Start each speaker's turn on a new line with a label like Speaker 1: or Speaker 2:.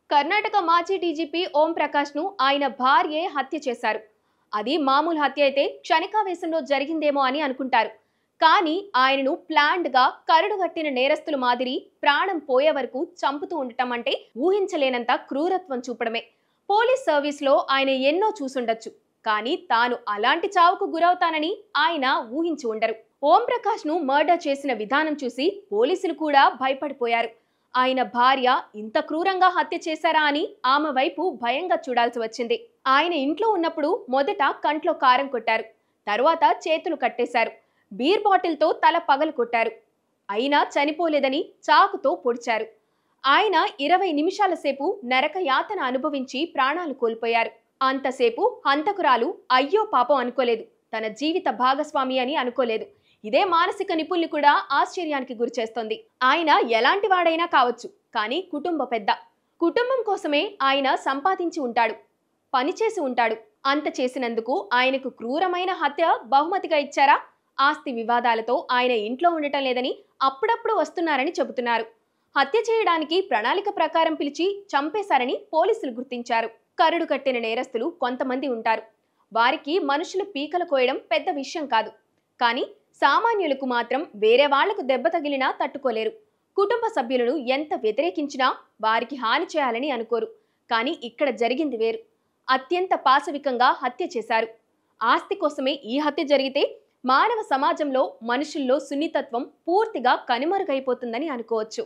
Speaker 1: కర్ణాటక మాజీ డీజీపీ ఓం ప్రకాష్ ను ఆయన భార్యే హత్య చేశారు. అది మామూలు హత్య అయితే క్షణికావేశంలో జరిగిందేమో అని అనుకుంటారు. కానీ ఆయనను ప్లాన్డ్ గా కరడుగట్టిన నేరస్తుల మాదిరి ప్రాణం పోయే వరకు చంపుతూ ఉండటం అంటే ఊహించలేనంత క్రూరత్వం చూపడమే. పోలీస్ సర్వీస్ లో ఆయన ఎన్నో చూసుండొచ్చు, కానీ తాను అలాంటి చావుకు గురవుతానని ఆయన ఊహించి ఉండరు. ఓం ప్రకాష్ ను మర్డర్ చేసిన విధానం చూసి పోలీసులు కూడా భయపడిపోయారు. ఆయన భార్య ఇంత క్రూరంగా హత్య చేశారా అని ఆమె వైపు భయంగా చూడాల్సి వచ్చింది. ఆయన ఇంట్లో ఉన్నప్పుడు మొదట కంట్లో కారం కొట్టారు, తరువాత చేతులు కట్టేశారు, బీర్ బాటిల్తో తల పగలు కొట్టారు. అయినా చనిపోలేదని చాకుతో పొడిచారు. ఆయన 20 నిమిషాల సేపు నరక యాతన అనుభవించి ప్రాణాలు కోల్పోయారు. అంతసేపు హంతకురాలు అయ్యో పాపం అనుకోలేదు, తన జీవిత భాగస్వామి అని అనుకోలేదు. ఇదే మానసిక నిపుణులు కూడా ఆశ్చర్యానికి గురిచేస్తోంది. ఆయన ఎలాంటి వాడైనా కావచ్చు, కానీ కుటుంబ పెద్ద. కుటుంబం కోసమే ఆయన సంపాదించి ఉంటాడు, పనిచేసి ఉంటాడు. అంత చేసినందుకు ఆయనకు క్రూరమైన హత్య బహుమతిగా ఇచ్చారా? ఆస్తి వివాదాలతో ఆయన ఇంట్లో ఉండటం లేదని అప్పుడప్పుడు వస్తున్నారని చెబుతున్నారు. హత్య చేయడానికి ప్రణాళిక ప్రకారం పిలిచి చంపేశారని పోలీసులు గుర్తించారు. కరడు కట్టిన నేరస్తులు కొంతమంది ఉంటారు. వారికి మనుషులు పీకలు కోయడం పెద్ద విషయం కాదు, కానీ సామాన్యులకు మాత్రం వేరే వాళ్లకు దెబ్బ తగిలినా తట్టుకోలేరు. కుటుంబ సభ్యులను ఎంత వ్యతిరేకించినా వారికి హాని చేయాలని అనుకోరు. కానీ ఇక్కడ జరిగింది వేరు. అత్యంత పాశవికంగా హత్య చేశారు. ఆస్తి కోసమే ఈ హత్య జరిగితే మానవ సమాజంలో మనుషుల్లో సున్నితత్వం పూర్తిగా కనుమరుగైపోతుందని అనుకోవచ్చు.